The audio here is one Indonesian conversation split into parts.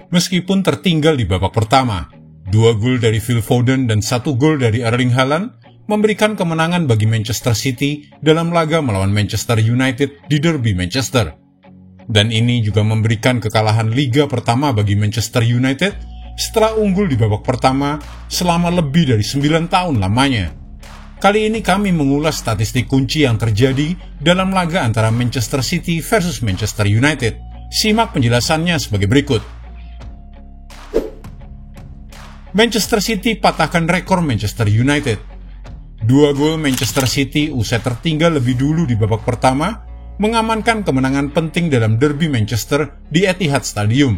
Meskipun tertinggal di babak pertama, 2 gol dari Phil Foden dan 1 gol dari Erling Haaland memberikan kemenangan bagi Manchester City dalam laga melawan Manchester United di Derby Manchester. Dan ini juga memberikan kekalahan liga pertama bagi Manchester United setelah unggul di babak pertama selama lebih dari 9 tahun lamanya. Kali ini kami mengulas statistik kunci yang terjadi dalam laga antara Manchester City versus Manchester United. Simak penjelasannya sebagai berikut. Manchester City patahkan rekor Manchester United. 2 gol Manchester City usai tertinggal lebih dulu di babak pertama mengamankan kemenangan penting dalam Derby Manchester di Etihad Stadium.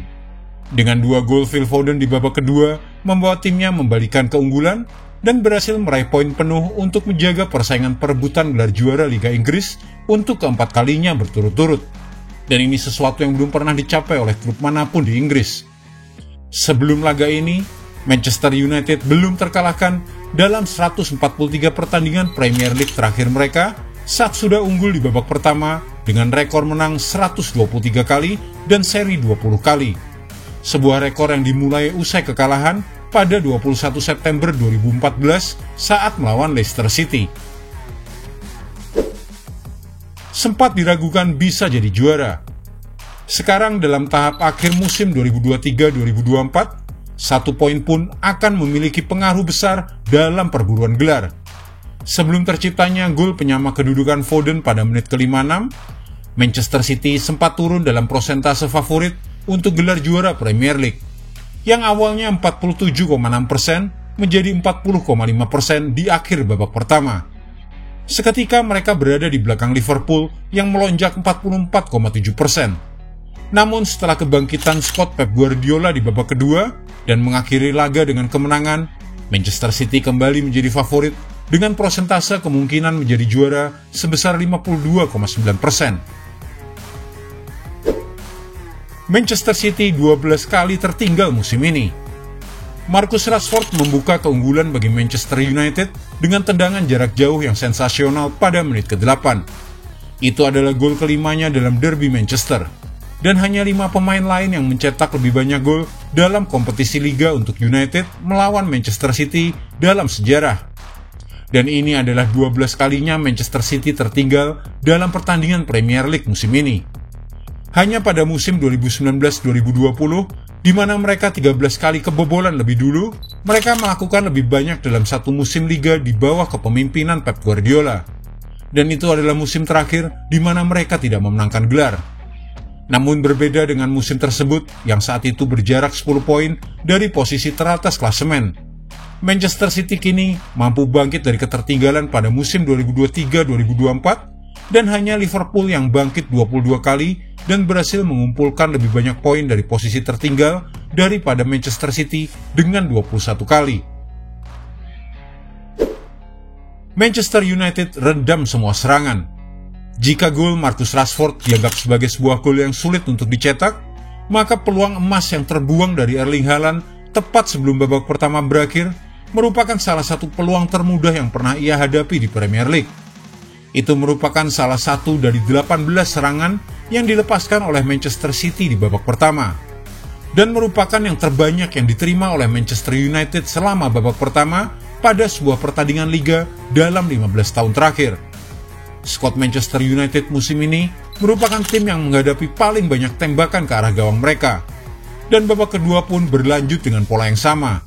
Dengan 2 gol Phil Foden di babak kedua membawa timnya membalikan keunggulan dan berhasil meraih poin penuh untuk menjaga persaingan perebutan gelar juara Liga Inggris untuk keempat kalinya berturut-turut. Dan ini sesuatu yang belum pernah dicapai oleh klub manapun di Inggris. Sebelum laga ini, Manchester United belum terkalahkan dalam 143 pertandingan Premier League terakhir mereka saat sudah unggul di babak pertama dengan rekor menang 123 kali dan seri 20 kali. Sebuah rekor yang dimulai usai kekalahan pada 21 September 2014 saat melawan Leicester City. Sempat diragukan bisa jadi juara. Sekarang dalam tahap akhir musim 2023-2024, 1 poin pun akan memiliki pengaruh besar dalam perburuan gelar. Sebelum terciptanya gol penyama kedudukan Foden pada menit ke-56, Manchester City sempat turun dalam prosentase favorit untuk gelar juara Premier League, yang awalnya 47,6% menjadi 40,5% di akhir babak pertama. Seketika mereka berada di belakang Liverpool yang melonjak 44,7%. Namun setelah kebangkitan skuad Pep Guardiola di babak kedua dan mengakhiri laga dengan kemenangan, Manchester City kembali menjadi favorit dengan prosentase kemungkinan menjadi juara sebesar 52,9%. Manchester City 12 kali tertinggal musim ini. Marcus Rashford membuka keunggulan bagi Manchester United dengan tendangan jarak jauh yang sensasional pada menit ke-8. Itu adalah gol kelimanya dalam Derby Manchester. Dan hanya 5 pemain lain yang mencetak lebih banyak gol dalam kompetisi liga untuk United melawan Manchester City dalam sejarah. Dan ini adalah 12 kalinya Manchester City tertinggal dalam pertandingan Premier League musim ini. Hanya pada musim 2019-2020, di mana mereka 13 kali kebobolan lebih dulu, mereka melakukan lebih banyak dalam satu musim liga di bawah kepemimpinan Pep Guardiola. Dan itu adalah musim terakhir di mana mereka tidak memenangkan gelar. Namun berbeda dengan musim tersebut yang saat itu berjarak 10 poin dari posisi teratas klasemen, Manchester City kini mampu bangkit dari ketertinggalan pada musim 2023-2024 dan hanya Liverpool yang bangkit 22 kali dan berhasil mengumpulkan lebih banyak poin dari posisi tertinggal daripada Manchester City dengan 21 kali. Manchester United redam semua serangan. Jika gol Marcus Rashford dianggap sebagai sebuah gol yang sulit untuk dicetak, maka peluang emas yang terbuang dari Erling Haaland tepat sebelum babak pertama berakhir merupakan salah satu peluang termudah yang pernah ia hadapi di Premier League. Itu merupakan salah satu dari 18 serangan yang dilepaskan oleh Manchester City di babak pertama, dan merupakan yang terbanyak yang diterima oleh Manchester United selama babak pertama pada sebuah pertandingan liga dalam 15 tahun terakhir. Skuad Manchester United musim ini merupakan tim yang menghadapi paling banyak tembakan ke arah gawang mereka, dan babak kedua pun berlanjut dengan pola yang sama.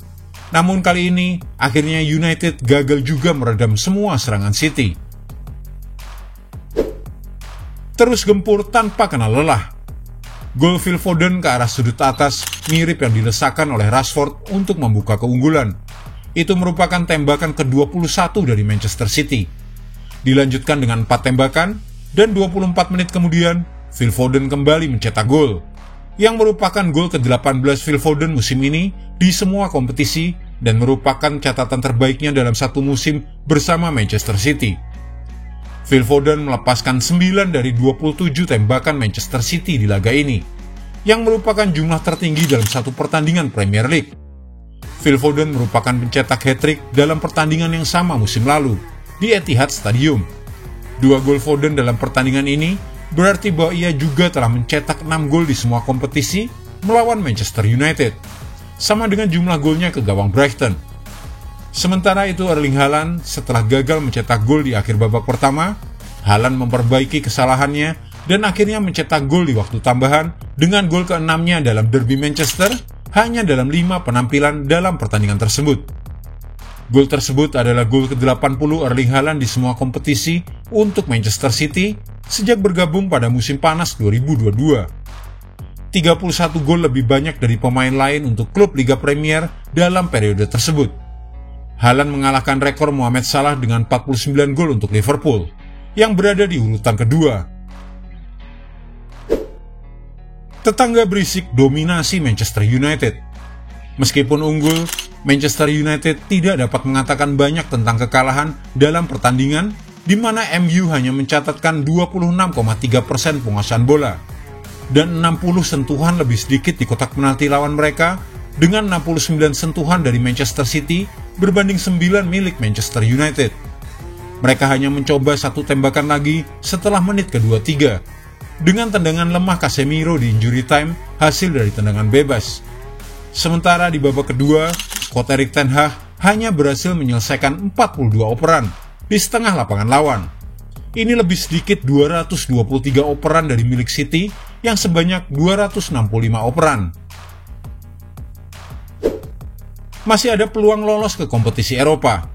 Namun kali ini, akhirnya United gagal juga meredam semua serangan City. Terus gempur tanpa kenal lelah. Gol Phil Foden ke arah sudut atas mirip yang dilesakan oleh Rashford untuk membuka keunggulan. Itu merupakan tembakan ke-21 dari Manchester City. Dilanjutkan dengan 4 tembakan, dan 24 menit kemudian, Phil Foden kembali mencetak gol, yang merupakan gol ke-18 Phil Foden musim ini di semua kompetisi dan merupakan catatan terbaiknya dalam satu musim bersama Manchester City. Phil Foden melepaskan 9 dari 27 tembakan Manchester City di laga ini, yang merupakan jumlah tertinggi dalam satu pertandingan Premier League. Phil Foden merupakan pencetak hat-trick dalam pertandingan yang sama musim lalu di Etihad Stadium. 2 gol Foden dalam pertandingan ini berarti bahwa ia juga telah mencetak 6 gol di semua kompetisi melawan Manchester United, sama dengan jumlah golnya ke gawang Brighton. Sementara itu Erling Haaland setelah gagal mencetak gol di akhir babak pertama, Haaland memperbaiki kesalahannya dan akhirnya mencetak gol di waktu tambahan dengan gol ke-6-nya dalam derby Manchester hanya dalam 5 penampilan dalam pertandingan tersebut. Gol tersebut adalah gol ke-80 Erling Haaland di semua kompetisi untuk Manchester City sejak bergabung pada musim panas 2022. 31 gol lebih banyak dari pemain lain untuk klub Liga Premier dalam periode tersebut. Haaland mengalahkan rekor Mohamed Salah dengan 49 gol untuk Liverpool, yang berada di urutan kedua. Tetangga berisik dominasi Manchester United. Meskipun unggul, Manchester United tidak dapat mengatakan banyak tentang kekalahan dalam pertandingan di mana MU hanya mencatatkan 26,3% penguasaan bola dan 60 sentuhan lebih sedikit di kotak penalti lawan mereka dengan 69 sentuhan dari Manchester City berbanding 9 milik Manchester United. Mereka hanya mencoba satu tembakan lagi setelah menit ke-23 dengan tendangan lemah Casemiro di injury time hasil dari tendangan bebas. Sementara di babak kedua, skuad Erik ten Hag hanya berhasil menyelesaikan 42 operan di setengah lapangan lawan. Ini lebih sedikit 223 operan dari milik City yang sebanyak 265 operan. Masih ada peluang lolos ke kompetisi Eropa.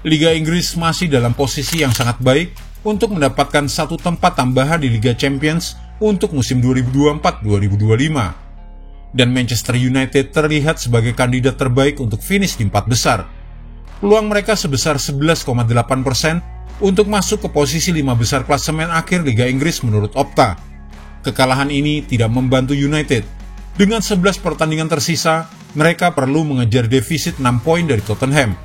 Liga Inggris masih dalam posisi yang sangat baik untuk mendapatkan satu tempat tambahan di Liga Champions untuk musim 2024-2025. Dan Manchester United terlihat sebagai kandidat terbaik untuk finish di 4 besar. Peluang mereka sebesar 11,8% untuk masuk ke posisi 5 besar klasemen akhir Liga Inggris menurut Opta. Kekalahan ini tidak membantu United. Dengan 11 pertandingan tersisa, mereka perlu mengejar defisit 6 poin dari Tottenham,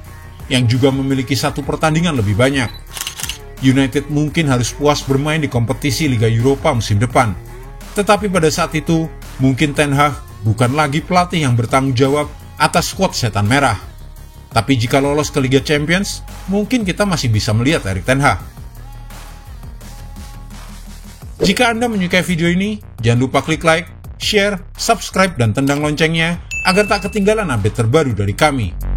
yang juga memiliki satu pertandingan lebih banyak. United mungkin harus puas bermain di kompetisi Liga Eropa musim depan. Tetapi pada saat itu, mungkin Ten Hag bukan lagi pelatih yang bertanggung jawab atas skuad setan merah. Tapi jika lolos ke Liga Champions, mungkin kita masih bisa melihat Erik ten Hag. Jika Anda menyukai video ini, jangan lupa klik like, share, subscribe, dan tendang loncengnya agar tak ketinggalan update terbaru dari kami.